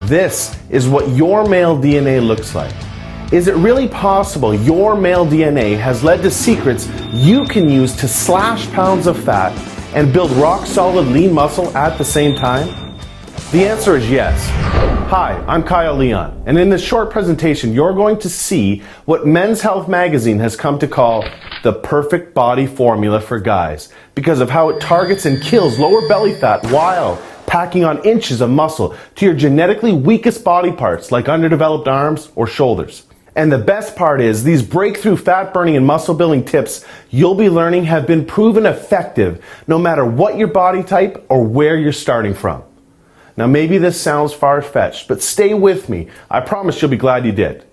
This is what your male DNA looks like. Is it really possible your male DNA has led to secrets you can use to slash pounds of fat and build rock-solid lean muscle at the same time? The answer is yes. Hi, I'm Kyle Leon, and in this short presentation, you're going to see what Men's Health magazine has come to call the perfect body formula for guys because of how it targets and kills lower belly fat while packing on inches of muscle to your genetically weakest body parts like underdeveloped arms or shoulders. And the best part is these breakthrough fat burning and muscle building tips you'll be learning have been proven effective no matter what your body type or where you're starting from. Now maybe this sounds far-fetched, but stay with me. I promise you'll be glad you did.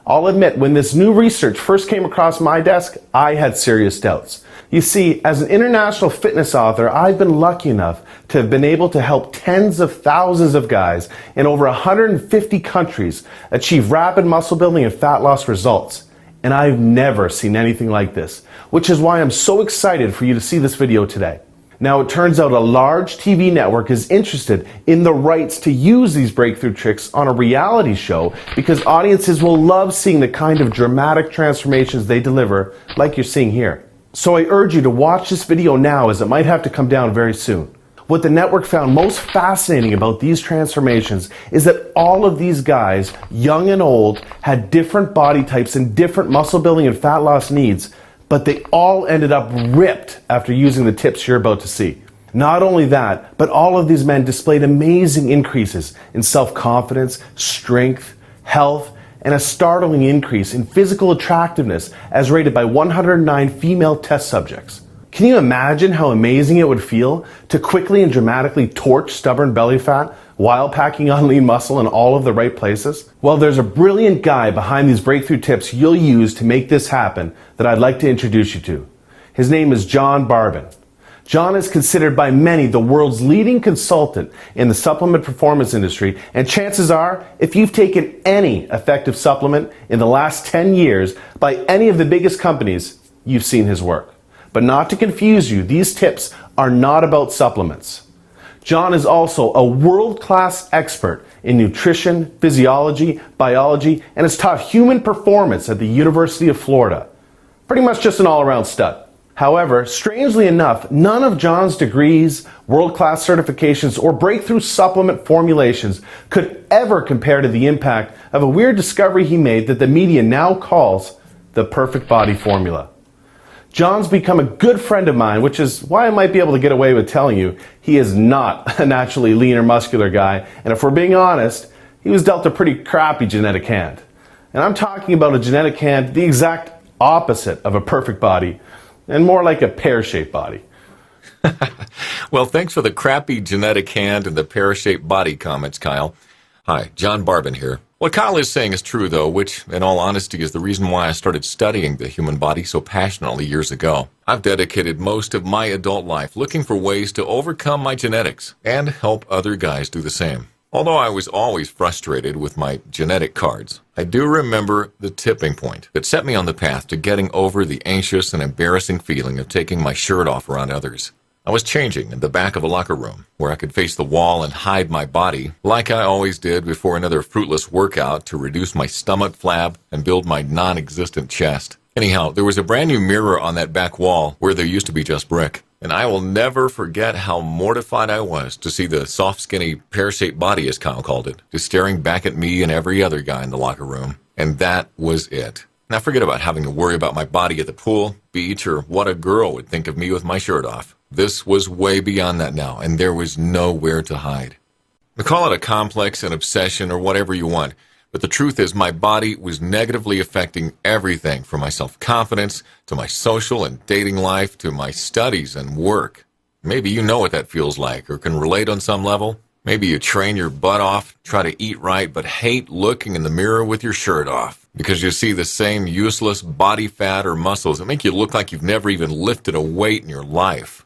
I'll admit, when this new research first came across my desk, I had serious doubts. You see, as an international fitness author, I've been lucky enough to have been able to help tens of thousands of guys in over 150 countries achieve rapid muscle building and fat loss results. And I've never seen anything like this, which is why I'm so excited for you to see this video today. Now, it turns out a large TV network is interested in the rights to use these breakthrough tricks on a reality show because audiences will love seeing the kind of dramatic transformations they deliver, like you're seeing here. So I urge you to watch this video now, as it might have to come down very soon. What the network found most fascinating about these transformations is that all of these guys, young and old, had different body types and different muscle building and fat loss needs, but they all ended up ripped after using the tips you're about to see. Not only that, but all of these men displayed amazing increases in self-confidence, strength, health, and a startling increase in physical attractiveness as rated by 109 female test subjects. Can you imagine how amazing it would feel to quickly and dramatically torch stubborn belly fat while packing on lean muscle in all of the right places? Well, there's a brilliant guy behind these breakthrough tips you'll use to make this happen that I'd like to introduce you to. His name is John Barbon. John is considered by many the world's leading consultant in the supplement performance industry, and chances are, if you've taken any effective supplement in the last 10 years by any of the biggest companies, you've seen his work. But not to confuse you, these tips are not about supplements. John is also a world-class expert in nutrition, physiology, biology, and has taught human performance at the University of Florida. Pretty much just an all-around stud. However, strangely enough, none of John's degrees, world-class certifications, or breakthrough supplement formulations could ever compare to the impact of a weird discovery he made that the media now calls the perfect body formula. John's become a good friend of mine, which is why I might be able to get away with telling you he is not a naturally lean or muscular guy, and if we're being honest, he was dealt a pretty crappy genetic hand. And I'm talking about a genetic hand the exact opposite of a perfect body, and more like a pear-shaped body. Well, thanks for the crappy genetic hand and the pear-shaped body comments, Kyle. Hi, John Barbon here. What Kyle is saying is true, though, which, in all honesty, is the reason why I started studying the human body so passionately years ago. I've dedicated most of my adult life looking for ways to overcome my genetics and help other guys do the same. Although I was always frustrated with my genetic cards, I do remember the tipping point that set me on the path to getting over the anxious and embarrassing feeling of taking my shirt off around others. I was changing in the back of a locker room where I could face the wall and hide my body like I always did before another fruitless workout to reduce my stomach flab and build my non-existent chest. Anyhow, there was a brand new mirror on that back wall where there used to be just brick. And I will never forget how mortified I was to see the soft, skinny, pear-shaped body, as Kyle called it, just staring back at me and every other guy in the locker room. And that was it. Now forget about having to worry about my body at the pool, beach, or what a girl would think of me with my shirt off. This was way beyond that now, and there was nowhere to hide. Now call it a complex, an obsession, or whatever you want, but the truth is my body was negatively affecting everything from my self-confidence to my social and dating life to my studies and work. Maybe you know what that feels like or can relate on some level. Maybe you train your butt off, try to eat right, but hate looking in the mirror with your shirt off because you see the same useless body fat or muscles that make you look like you've never even lifted a weight in your life.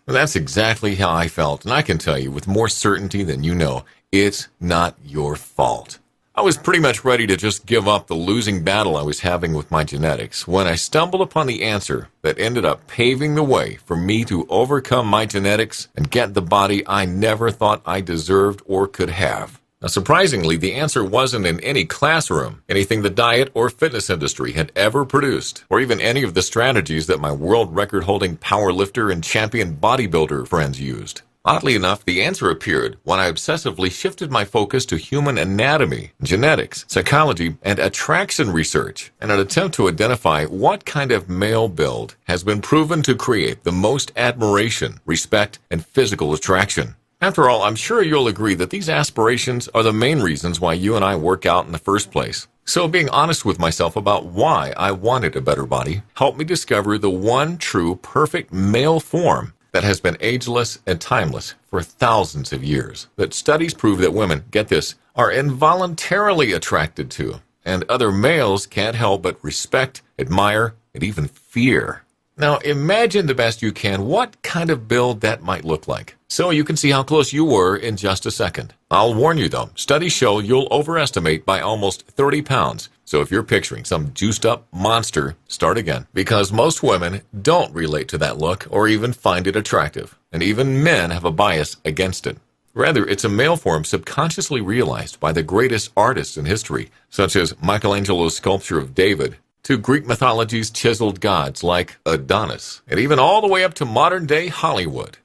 Well, that's exactly how I felt, and I can tell you with more certainty than you know, it's not your fault. I was pretty much ready to just give up the losing battle I was having with my genetics when I stumbled upon the answer that ended up paving the way for me to overcome my genetics and get the body I never thought I deserved or could have. Now, surprisingly, the answer wasn't in any classroom, anything the diet or fitness industry had ever produced, or even any of the strategies that my world record-holding powerlifter and champion bodybuilder friends used. Oddly enough, the answer appeared when I obsessively shifted my focus to human anatomy, genetics, psychology, and attraction research in an attempt to identify what kind of male build has been proven to create the most admiration, respect, and physical attraction. After all, I'm sure you'll agree that these aspirations are the main reasons why you and I work out in the first place. So being honest with myself about why I wanted a better body helped me discover the one true perfect male form that has been ageless and timeless for thousands of years, that studies prove that women, get this, are involuntarily attracted to, and other males can't help but respect, admire, and even fear. Now imagine the best you can what kind of build that might look like, so you can see how close you were in just a second. I'll warn you though, studies show you'll overestimate by almost 30 pounds. So if you're picturing some juiced up monster, start again. Because most women don't relate to that look or even find it attractive. And even men have a bias against it. Rather, it's a male form subconsciously realized by the greatest artists in history, such as Michelangelo's sculpture of David, to Greek mythology's chiseled gods like Adonis, and even all the way up to modern-day Hollywood.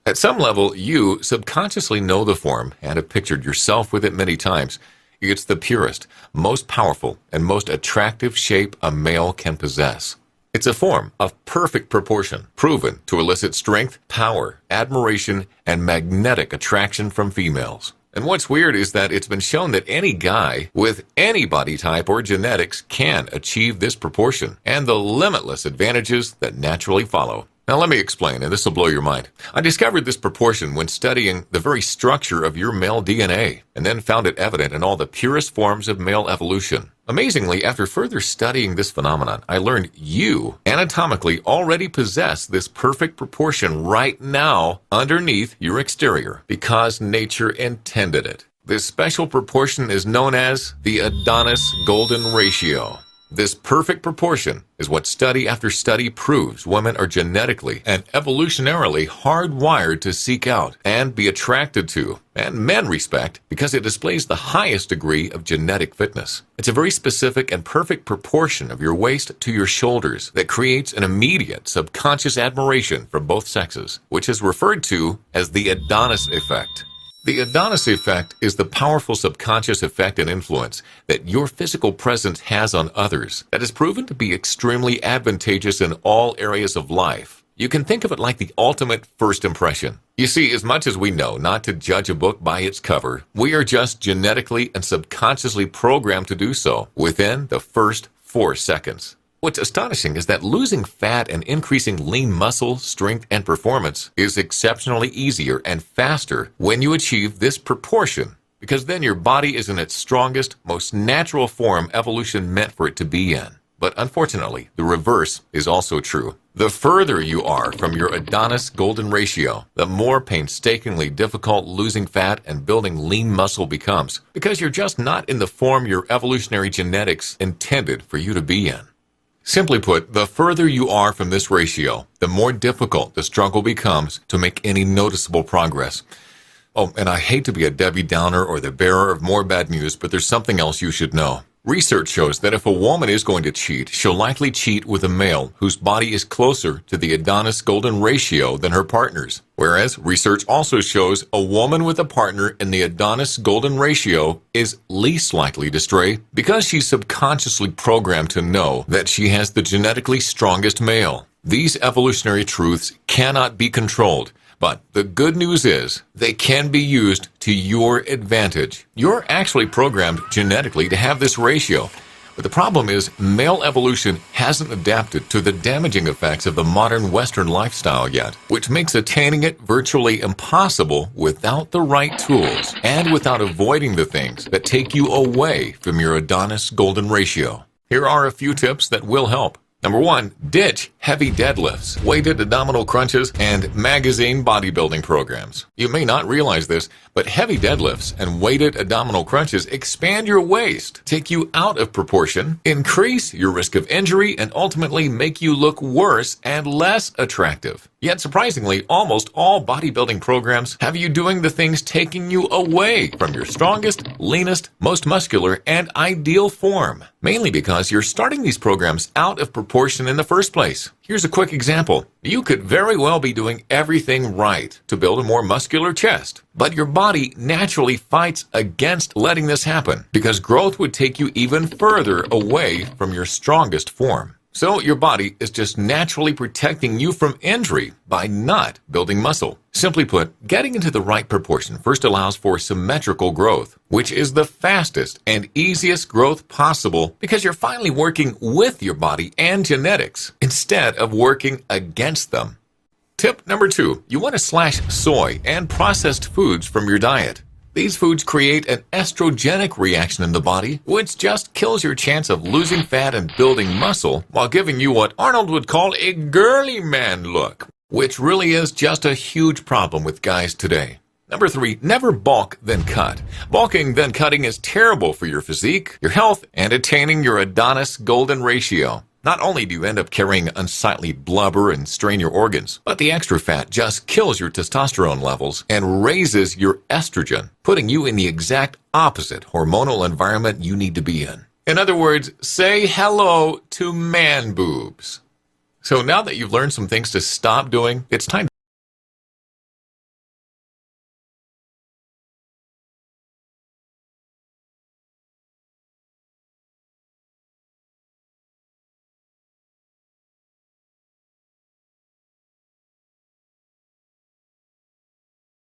At some level, you subconsciously know the form and have pictured yourself with it many times. It's the purest, most powerful, and most attractive shape a male can possess. It's a form of perfect proportion, proven to elicit strength, power, admiration, and magnetic attraction from females. And what's weird is that it's been shown that any guy with any body type or genetics can achieve this proportion and the limitless advantages that naturally follow. Now let me explain, and this will blow your mind. I discovered this proportion when studying the very structure of your male DNA, and then found it evident in all the purest forms of male evolution. Amazingly, after further studying this phenomenon, I learned you anatomically already possess this perfect proportion right now underneath your exterior, because nature intended it. This special proportion is known as the Adonis Golden Ratio. This perfect proportion is what study after study proves women are genetically and evolutionarily hardwired to seek out and be attracted to, and men respect, because it displays the highest degree of genetic fitness. It's a very specific and perfect proportion of your waist to your shoulders that creates an immediate subconscious admiration for both sexes, which is referred to as the Adonis effect. The Adonis effect is the powerful subconscious effect and influence that your physical presence has on others that is proven to be extremely advantageous in all areas of life. You can think of it like the ultimate first impression. You see, as much as we know not to judge a book by its cover, we are just genetically and subconsciously programmed to do so within the first 4 seconds. What's astonishing is that losing fat and increasing lean muscle, strength, and performance is exceptionally easier and faster when you achieve this proportion, because then your body is in its strongest, most natural form evolution meant for it to be in. But unfortunately, the reverse is also true. The further you are from your Adonis Golden Ratio, the more painstakingly difficult losing fat and building lean muscle becomes, because you're just not in the form your evolutionary genetics intended for you to be in. Simply put, the further you are from this ratio, the more difficult the struggle becomes to make any noticeable progress. Oh, and I hate to be a Debbie Downer or the bearer of more bad news, but there's something else you should know. Research shows that if a woman is going to cheat, she'll likely cheat with a male whose body is closer to the Adonis Golden Ratio than her partner's. Whereas research also shows a woman with a partner in the Adonis Golden Ratio is least likely to stray because she's subconsciously programmed to know that she has the genetically strongest male. These evolutionary truths cannot be controlled. But the good news is they can be used to your advantage. You're actually programmed genetically to have this ratio. But the problem is male evolution hasn't adapted to the damaging effects of the modern Western lifestyle yet, which makes attaining it virtually impossible without the right tools and without avoiding the things that take you away from your Adonis Golden Ratio. Here are a few tips that will help. Number 1, ditch heavy deadlifts, weighted abdominal crunches, and magazine bodybuilding programs. You may not realize this, but heavy deadlifts and weighted abdominal crunches expand your waist, take you out of proportion, increase your risk of injury, and ultimately make you look worse and less attractive. Yet surprisingly, almost all bodybuilding programs have you doing the things taking you away from your strongest, leanest, most muscular, and ideal form. Mainly because you're starting these programs out of proportion in the first place. Here's a quick example. You could very well be doing everything right to build a more muscular chest, but your body naturally fights against letting this happen because growth would take you even further away from your strongest form. So your body is just naturally protecting you from injury by not building muscle. Simply put, getting into the right proportion first allows for symmetrical growth, which is the fastest and easiest growth possible because you're finally working with your body and genetics instead of working against them. Tip number 2, you want to slash soy and processed foods from your diet. These foods create an estrogenic reaction in the body, which just kills your chance of losing fat and building muscle while giving you what Arnold would call a girly man look, which really is just a huge problem with guys today. Number 3, never bulk then cut. Bulking then cutting is terrible for your physique, your health, and attaining your Adonis golden ratio. Not only do you end up carrying unsightly blubber and strain your organs, but the extra fat just kills your testosterone levels and raises your estrogen, putting you in the exact opposite hormonal environment you need to be in. In other words, say hello to man boobs. So now that you've learned some things to stop doing, it's time to